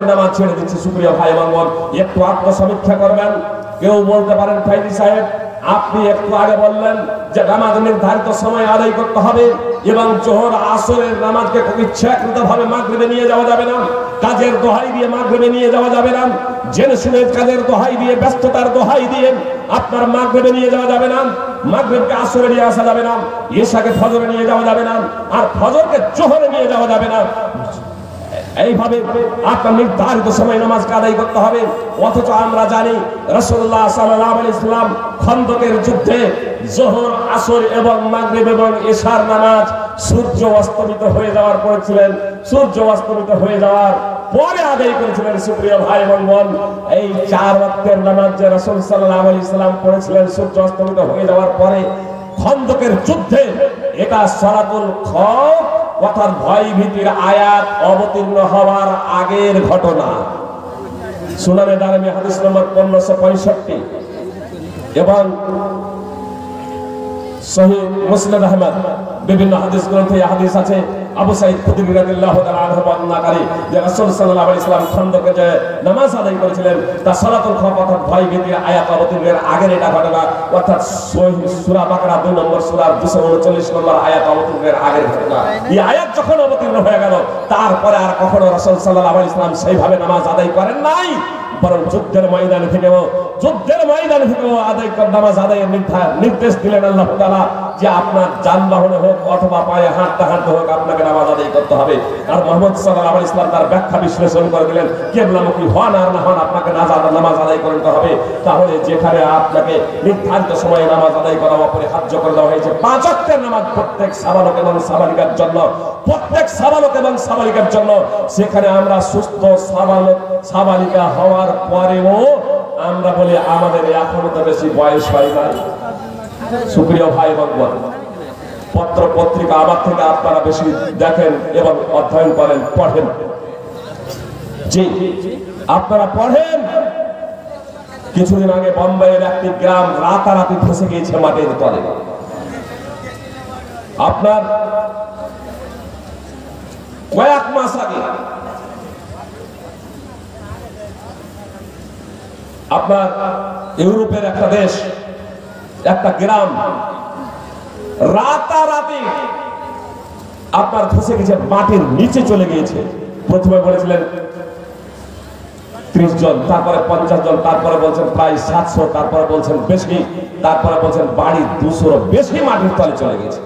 নামাজ ছেড়ে দিচ্ছে। সুপ্রিয় ভাই এবং বোন, একটু আত্মসমীক্ষা করবেন। কেউ বলতে পারেন ফাইজি সাহেব আপনি একটু আগে বললেন যে নামাজ নির্ধারিত সময় আদায় করতে হবে এবং জোহর আসরের নামাজকে ইচ্ছাকৃতভাবে মাগরিবে নিয়ে যাওয়া যাবে না, কাজের দোহাই দিয়ে মাগরিবে নিয়ে যাওয়া যাবে না, জেনে শুনে কাজের দোহাই দিয়ে, ব্যস্ততার দোহাই দিয়ে আপনার মাগরিবে নিয়ে যাওয়া যাবে না, মাগরিবকে আসরে নিয়ে আসা যাবে না, ইশাকে ফজরে নিয়ে যাওয়া যাবে না, আর ফজরকে জোহরে নিয়ে যাওয়া যাবে না। এইভাবে আপনার নির্ধারিত সময় নামাজকে আদায় করতে হবে। অথচ আমরা জানি রাসূলুল্লাহ সাল্লাল্লাহু আলাইহি ওয়াসাল্লাম খন্দকের যুদ্ধে যোহর, আসর এবং মাগরিব এবং ইশার নামাজ সূর্য অস্তমিত হয়ে যাওয়ার পরে ছিলেন, সূর্য অস্তমিত হয়ে যাওয়ার পরে আদায় করেছিলেন। সুপ্রিয় ভাই এবং বোন, এই 4 ওয়াক্তের নামাজ যে রাসূল সাল্লাল্লাহু আলাইহি ওয়াসাল্লাম পড়েছিলেন সূর্য অস্তমিত হয়ে যাওয়ার পরে খন্দকের যুদ্ধে, এটা সালাতুল খৌফ অর্থাৎ ভয় ভীতির আয়াত অবতীর্ণ হওয়ার আগের ঘটনা। সুনানে দারমি হাদিস নম্বর 1565 এবং সহিহ মুসনাদ আহমদ বিভিন্ন হাদিস গ্রন্থে হাদিস আছে। আবু সাঈদ খুদরি রাদিয়াল্লাহু তাআলা আনহু বর্ণনাকারী যে রাসূল সাল্লাল্লাহু আলাইহি ওয়াসাল্লাম খন্দকে যে নামাজ আদায় করেছিলেন তা সালাতুল খৌফ অর্থাৎ ভয় ভীতির আয়াত অবতীর্ণের আগের এটা ঘটনা, অর্থাৎ সূরা বাকারা 2 নম্বর সূরা 239 নম্বর আয়াত অবতীর্ণের আগের ঘটনা। এই আয়াত যখন অবতীর্ণ হয়ে গেল তারপরে আর কখনো রাসূল সাল্লাল্লাহু আলাইহি ওয়াসাল্লাম সেইভাবে নামাজ আদায় করেন নাই, বরং যুদ্ধের ময়দানে থেকেও নামাজ আদায়ের নির্দেশ দিলেন আল্লাহ তাআলা যে আপনার যানবাহনে হোক অথবা পায়ে হাঁটতে হাঁটতে হোক আপনাকে নামাজ আদায় করতে হবে। আর মুহাম্মদ সাল্লাল্লাহু আলাইহি ওয়াসাল্লাম তার ব্যাখ্যা বিশ্লেষণ করে দিলেন কিবলামুখী হন আর না হন আপনাকে নামাজ আদায় করতে হবে। তাহলে যেখানে আপনাকে নির্ধারিত সময়ে নামাজ আদায় করা অপরিহার্য করে দেওয়া হয়েছে 5 ওয়াক্তের নামাজ প্রত্যেক সাবালক এবং সাবালিকার জন্য, প্রত্যেক সাবালক এবং সাবালিকার জন্য, সেখানে আমরা সুস্থ সাবালিকা হওয়ার পরেও আমরা বলি আমাদের এখনো তো বেশি বয়স হয় নাই। সুপ্রিয় ভাই এবং বোন, পত্র পত্রিকা আমার থেকে আপনারা বেশি দেখেন এবং অধ্যয়ন করেন, পড়েন। জি, আপনারা পড়েন। কিছুদিন আগে বোম্বাইয়ের একটি গ্রাম রাতারাতি ধসে গিয়েছে মাটির তলে। আপনার কয়েক মাস আগে আপনার ইউরোপের একটা দেশ, একটা গ্রাম রাতারাতি আপনার ধসে গেছে, মাটির নিচে চলে গিয়েছে। প্রথমে বলেছিলেন 30 জন, তারপরে 50 জন, তারপরে বলছেন প্রায় 700, তারপরে বলছেন বেশি, তারপরে বলছেন বাড়ি 200 বেশি মাটির তলে চলে গেছে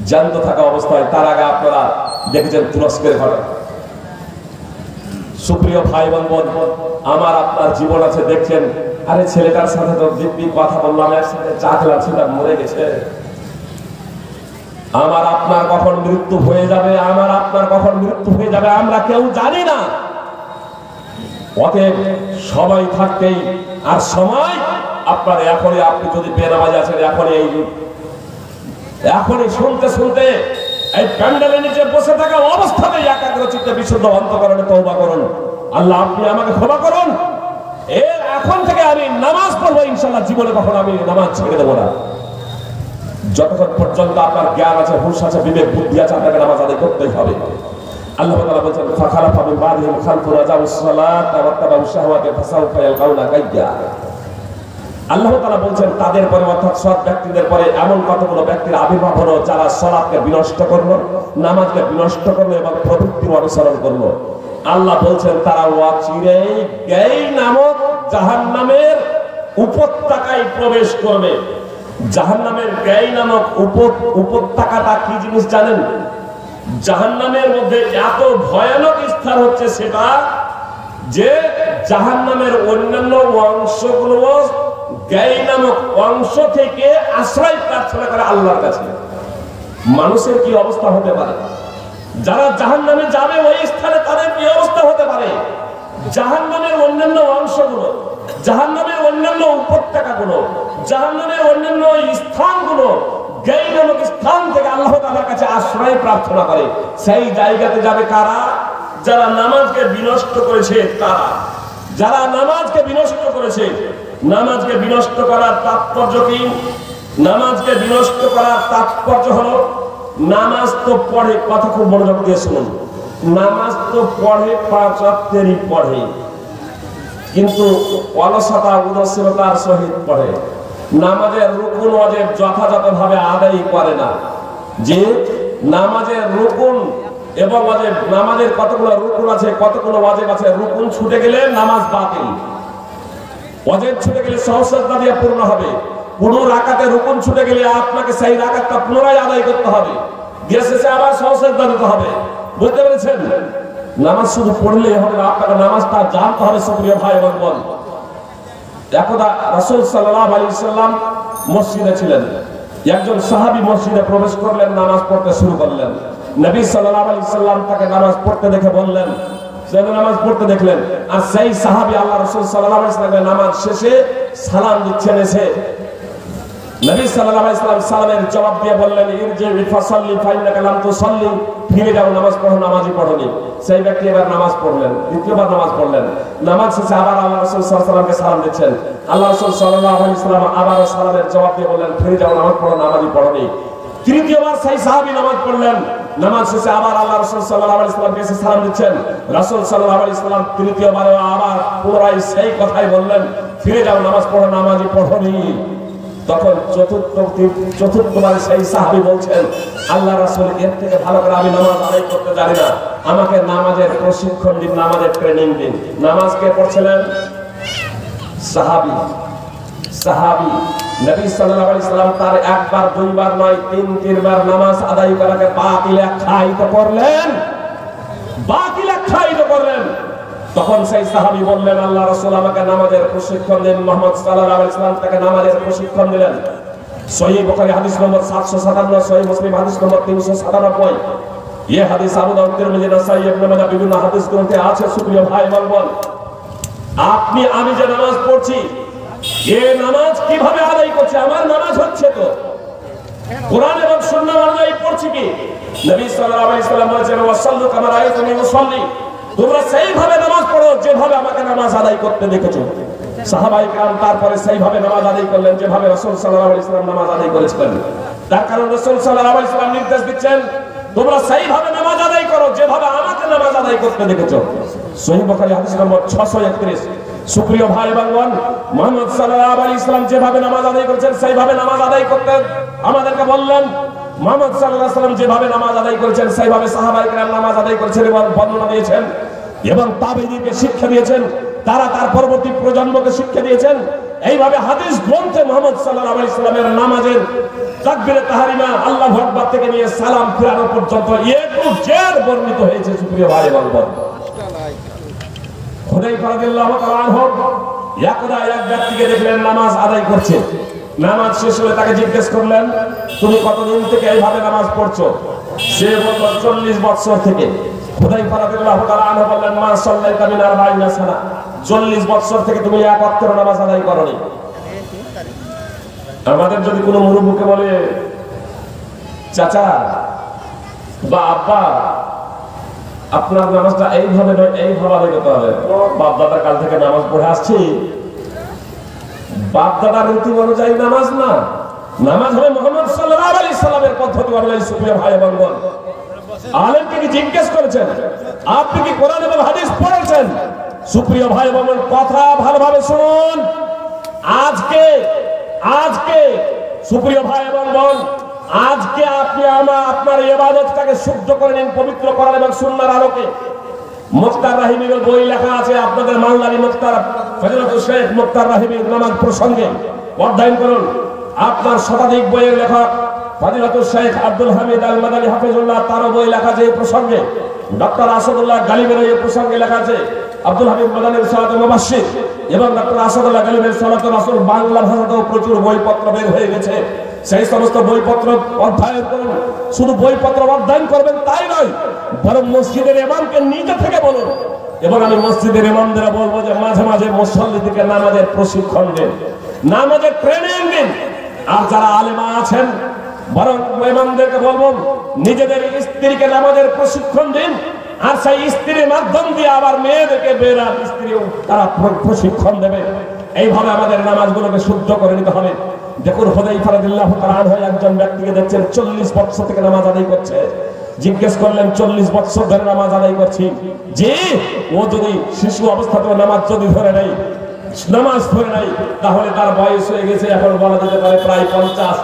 জ্যান্ত থাকা অবস্থায়। তার আগে আপনারা দেখেছেন তুরস্কের ঘটনা। সুপ্রিয় ভাই এবং বোন, আমার আপনার জীবন আছে, দেখছেন আরে ছেলেটার সাথে তো দিব্যি কথা বললাম, একসাথে চা খেলাম, সেটা মরে গেছে। আমার আপনার কখন মৃত্যু হয়ে যাবে, আমার আপনার কখন মৃত্যু হয়ে যাবে আমরা কেউ জানি না। অতএব সবাই থাকতেই, আর সময় আপনার এখনই, আপনি যদি বেনামাজি আছেন এখনই শুনতে শুনতে এই প্যান্ডেলের নিচে বসে থাকা অবস্থাতেই একাগ্র চিত্তে বিশুদ্ধ অন্তঃকরণে তওবা করুন, আল্লাহ আপনি আমাকে ক্ষমা করুন, এর এখন থেকে আমি নামাজ পড়বো ইনশাআল্লাহ, জীবনে কখনো আমি নামাজ ছেড়ে দেবো না। যতক্ষণ পর্যন্ত আপনার জ্ঞান আছে, হুঁশ আছে, বিবেক বুদ্ধি আছে, আপনাকে নামাজ আদায় করতেই হবে। আল্লাহ তাআলা বলেন ফাখালাফা মিন বাদিহিম খালফুন আযাউস সালাতা ওয়াত্তাবাউশ শাহওয়াতি ফাসাউফা ইয়ালকাউনা গায়্যা। আল্লাহ তাআলা বলছেন তাদের পরে, অর্থাৎ সৎ ব্যক্তিদের পরে এমন কতগুলো ব্যক্তির আবির্ভাব হলো যারা সালাতকে বিনষ্ট করলো, নামাজকে বিনষ্ট করলো এবং প্রবৃত্তির অনুসরণ করলো। আল্লাহ বলছেন তারা অচিরেই গাই নামক জাহান্নামের উপত্যকায় প্রবেশ করবে। জাহান্নামের গাই নামক উপত্যকাটা কি জিনিস জানেন? জাহান্নামের মধ্যে এত ভয়ানক স্থান হচ্ছে সেটা যে জাহান্নামের অন্যান্য অংশগুলো গাই নামক অংশ থেকে আশ্রয় প্রার্থনা করে আল্লাহর কাছে। মানুষের কি অবস্থা হতে পারে? যারা জাহান্নামে যাবে ওই স্থানে তাদের কি অবস্থা হতে পারে? জাহান্নামের অন্যান্য অংশগুলো, জাহান্নামের অন্যান্য উপত্যকাগুলো, জাহান্নামের অন্যান্য স্থানগুলো গাই নামক স্থান থেকে আল্লাহ তাআলার কাছে আশ্রয় প্রার্থনা করে। সেই জায়গাতে যাবে কারা? যারা নামাজকে বিনষ্ট করেছে তারা। যারা নামাজকে বিনষ্ট করেছে। নামাজকে বিনষ্ট করার তাৎপর্য কি? নামাজকে বিনষ্ট করার তাৎপর্য হলো নামাজ তো পড়ে, কথা খুব মনোযোগ দিয়ে শুনুন, নামাজ তো পড়ে 5 ওয়াক্তেরই পড়ে, কিন্তু অলসতা উদাসীনতার সহিত পড়ে। নামাজের রুকুন ওয়াজিব যথাযথভাবে আদায় করে না। যে নামাজের রুকুন এবং ওয়াজিব, নামাজের কতগুলো রুকুন আছে, কতগুলো ওয়াজিব আছে, রুকুন ছুটে গেলে নামাজ বাতিল, ওয়াজিব ছুটে গেলে সহসাজদা দিয়ে পূর্ণ হবে। কোনো রাকাতে রুকুন ছুটে গেলে আপনাকে সেই রাকাতটা পুনরায় আদায় করতে হবে, দিয়ে শেষে আবার সহসাজদা দিতে হবে। বুঝতে পেরেছেন? নামাজ শুধু পড়লেই হবে না, আপনাকে নামাজটা জানতে হবে। সুপ্রিয় ভাই এবং বোন, একদা রাসূল সাল্লাল্লাহু আলাইহি ওয়াসাল্লাম মসজিদে ছিলেন। একজন সাহাবী মসজিদে প্রবেশ করলেন, নামাজ পড়তে শুরু করলেন। নবী সাল্লাল্লাহু আলাইহি ওয়াসাল্লাম তাকে নামাজ পড়তে দেখে বললেন, সে নামাজ পড়তে দেখলেন, আর সেই সাহাবী আল্লাহ রাসূল সাল্লাল্লাহু আলাইহি ওয়াসাল্লামের নামাজ শেষে সালাম দিচ্ছেন। এসে নবী সাল্লাল্লাহু আলাইহি ওয়াসাল্লাম সালামের জবাব দিয়ে বললেন, ইরজি ফাসাল্লি ফাইন্নাকা লাম তুসাল্লি, ফিরে যাও, নামাজ পড়ো, নামাজই পড়োনি। সেই ব্যক্তি এবার নামাজ পড়লেন, দ্বিতীয়বার নামাজ পড়লেন। নামাজ শেষে আবার আল্লাহ রাসূল সাল্লাল্লাহু আলাইহি ওয়াসাল্লামকে সালাম দিচ্ছেন। আল্লাহ রাসূল সাল্লাল্লাহু আলাইহি ওয়াসাল্লাম আবার সালামের জবাব দিয়ে বললেন, ফিরে যাও, নামাজ পড়ো, নামাজই পড়োনি। তৃতীয়বার সেই সাহাবী নামাজ পড়লেন। নামাজ শেষে আবার আল্লাহ রাসূল সাল্লাল্লাহু আলাইহি ওয়াসাল্লামকে এসে সালাম দিচ্ছেন। রাসূল সাল্লাল্লাহু আলাইহি ওয়াসাল্লাম তৃতীয়বারে আবার পুনরায় সেই কথাই বললেন, ফিরে যাও, নামাজ পড়ো, নামাজই পড়োনি। তখন চতুর্থবার সেই সাহাবী বলছেন, আল্লাহ রাসূল, এর থেকে ভালো করে আমি নামাজ আদায় করতে জানি না, আমাকে নামাজের প্রশিক্ষণ দিন, নামাজের ট্রেনিং দিন। নামাজ কে পড়ছিলেন? সাহাবী। সাহাবী নবী সাল্লাল্লাহু আলাইহি ওয়াসাল্লাম তার একবার দুইবার নয়, 3-3 নামাজ আদায় করাকে বাতিল আখ্যায়িত করলেন, বাতিল আখ্যায়িত করলেন। তখন সেই সাহাবী বললেন, আল্লাহ রাসূল, আমাকে নামাজের প্রশিক্ষণ দিন। মুহাম্মদ সাল্লাল্লাহু আলাইহি ওয়াসাল্লাম তাকে নামাজের প্রশিক্ষণ দিলেন। সহিহ বুখারী হাদিস নম্বর 757, সহিহ মুসলিম হাদিস নম্বর 397। এই হাদিস আবু দাউদ, তিরমিজি, নাসাঈ, ইবনে মাজাহ বিভিন্ন হাদিস গ্রন্থে আছে। সুপ্রিয় ভাই বোন, আপনি আমি যে নামাজ পড়ছি, এই নামাজ কিভাবে আদায় করছি? আমার নামাজ হচ্ছে তো কোরআন এবং সুন্নাহ অনুযায়ী পড়ছি কি? নবী সাল্লাল্লাহু আলাইহি ওয়াসাল্লাম বলেছেন, ওয়াসাল্লু কামা রাআইতুনি উসাল্লি, তোমরা সেইভাবে নামাজ পড়ো যেভাবে আমাকে নামাজ আদায় করতে দেখেছো। সাহাবায়ে কেরাম তারপরে সেইভাবে নামাজ আদায় করলেন যেভাবে রাসূল সাল্লাল্লাহু আলাইহি ওয়াসাল্লাম নামাজ আদায় করেছিলেন। তার কারণ রাসূল সাল্লাল্লাহু আলাইহি ওয়াসাল্লাম নির্দেশ দিচ্ছেন, তোমরা সেইভাবে নামাজ আদায় করো যেভাবে আমাকে নামাজ আদায় করতে দেখেছো। সহিহ বুখারী হাদিস নম্বর 631। সুপ্রিয় ভাই এবং বোন, মুহাম্মদ সাল্লাল্লাহু আলাইহি ওয়াসাল্লাম যেভাবে নামাজ আদায় করেছেন সেইভাবে নামাজ আদায় করতে আমাদেরকে বললেন। মুহাম্মদ সাল্লাল্লাহু আলাইহি ওয়াসাল্লাম যেভাবে নামাজ আদায় করেছেন সেইভাবে সাহাবায়ে কেরাম নামাজ আদায় করেছেন এবং বর্ণনা দিয়েছেন এবং তাবেঈনকে শিক্ষা দিয়েছেন, তারা তার পরবর্তী প্রজন্মকে শিক্ষা দিয়েছেন। এইভাবে হাদিস গ্রন্থে মুহাম্মদ সাল্লাল্লাহু আলাইহি ওয়াসাল্লামের নামাজের তাকবীরে তাহরিমা, আল্লাহু আকবার থেকে নিয়ে সালাম ফিরানো পর্যন্ত জের বর্ণিত হয়েছে। সুপ্রিয় ভাই এবং বোন, হুযায়ফা রাদিয়াল্লাহু তাআলা আনহু একদা এক ব্যক্তিকে দেখলেন নামাজ আদায় করছে। নামাজ শেষ হলে তাকে জিজ্ঞেস করলেন, তুমি কতদিন থেকে এইভাবে নামাজ পড়ছো? সে বলল, 40 বছর থেকে। হুযায়ফা রাদিয়াল্লাহু তাআলা আনহু বললেন, মা সাল্লাইতা মিন 40 সানা, 40 বছর থেকে তুমি এক ওয়াক্তের নামাজ আদায় করনি। আমাদের যদি কোনো মুরব্বিকে বলে, চাচা বা আব্বা, আপনার নামাজটা এইভাবে নয়, এইভাবে আদায় করতে হবে। বাপ দাদার কাল থেকে নামাজ পড়ে আসছি, বাপ দাদার রীতি অনুযায়ী নামাজ না, নামাজ হবে মুহাম্মদ সাল্লাল্লাহু আলাইহি ওয়াসাল্লামের পদ্ধতি অনুযায়ী। সুপ্রিয় ভাই এবং বোন, আলেমকে কি জিজ্ঞেস করেছেন, আপনি কি কোরআন এবং হাদিস পড়েছেন? সুপ্রিয় ভাই এবং বোন, কথা ভালোভাবে শুনুন। আজকে সুপ্রিয় ভাই এবং বোন, আজকে আপনি আপনার ইবাদতটাকে শুদ্ধ করে নিন, পবিত্র করেন এবং সুন্নাহর আলোকে। মুখতার রাহিমির বই লেখা আছে, আপনাদের মানলারি মুখতার, ফজিলাতুল শেখ মুখতার রাহিমির নামাজ প্রসঙ্গে অধ্যয়ন করুন। আপনার শতাধিক বইয়ের লেখক ফজিলাতুল শেখ আব্দুল হামিদ আল মাদানী হাফিজুল্লাহ, তারও বই লেখা আছে এই প্রসঙ্গে। ডক্টর আসাদুল্লাহ গালিবের এই প্রসঙ্গে লেখা আছে। আব্দুল হামিদ মাদানীর সালাতুল মুবাশশির এবং ডক্টর আসাদুল্লাহ গালিবের সালাতুল রাসূল বাংলা ভাষাতেও প্রচুর বইপত্র বের হয়ে গেছে। সেই সমস্ত বইপত্র অধ্যয়ন করুন। শুধু বইপত্র অধ্যয়ন করবেন তাই নয়, বরং মসজিদের ইমামকে নিজে থেকে বলুন। এবং আমি মসজিদের ইমামদের বলবো যে মাঝে মাঝে মুসল্লিদেরকে নামাজের প্রশিক্ষণ দিন, নামাজের ট্রেনিং দিন। আর যারা আলেমা আছেন, বরং ইমামদেরকে বলবো নিজেদের স্ত্রীকে নামাজের প্রশিক্ষণ দিন। আর সেই স্ত্রীর মাধ্যম দিয়ে আবার মেয়েদেরকে বেরার স্ত্রীও তারা প্রশিক্ষণ দেবে। এইভাবে আমাদের নামাজগুলোকে শুদ্ধ করে নিতে হবে। দেখুন, হুযায়ফা রাদিয়াল্লাহু তাআলা আনহু একজন ব্যক্তিকে দেখছেন 40 বছর থেকে নামাজ আদায় করছে। জিজ্ঞেস করলেন 40 বছর ধরে নামাজ আদায় করছি, যে ও যদি শিশু অবস্থাতেও নামাজ যদি ধরে নাই, নামাজ ধরে নাই, তাহলে তার বয়স হয়ে গেছে, এখন বলা যেতে পারে প্রায় 50।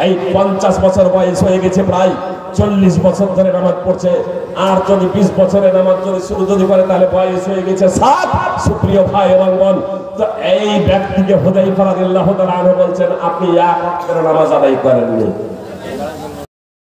এই 50 বছর বয়স হয়ে গেছে, প্রায় 40 বছর ধরে নামাজ পড়ছে। আর যদি 20 বছরে নামাজ যদি শুরু যদি করে, তাহলে বয়স হয়ে গেছে 7। সুপ্রিয় ভাই এবং বোন, তো এই ব্যক্তিকে হুযায়ফা রাদিয়াল্লাহু তাআলা আনহু বলছেন, আপনি এক ওয়াক্তের নামাজ আদায় করেননি।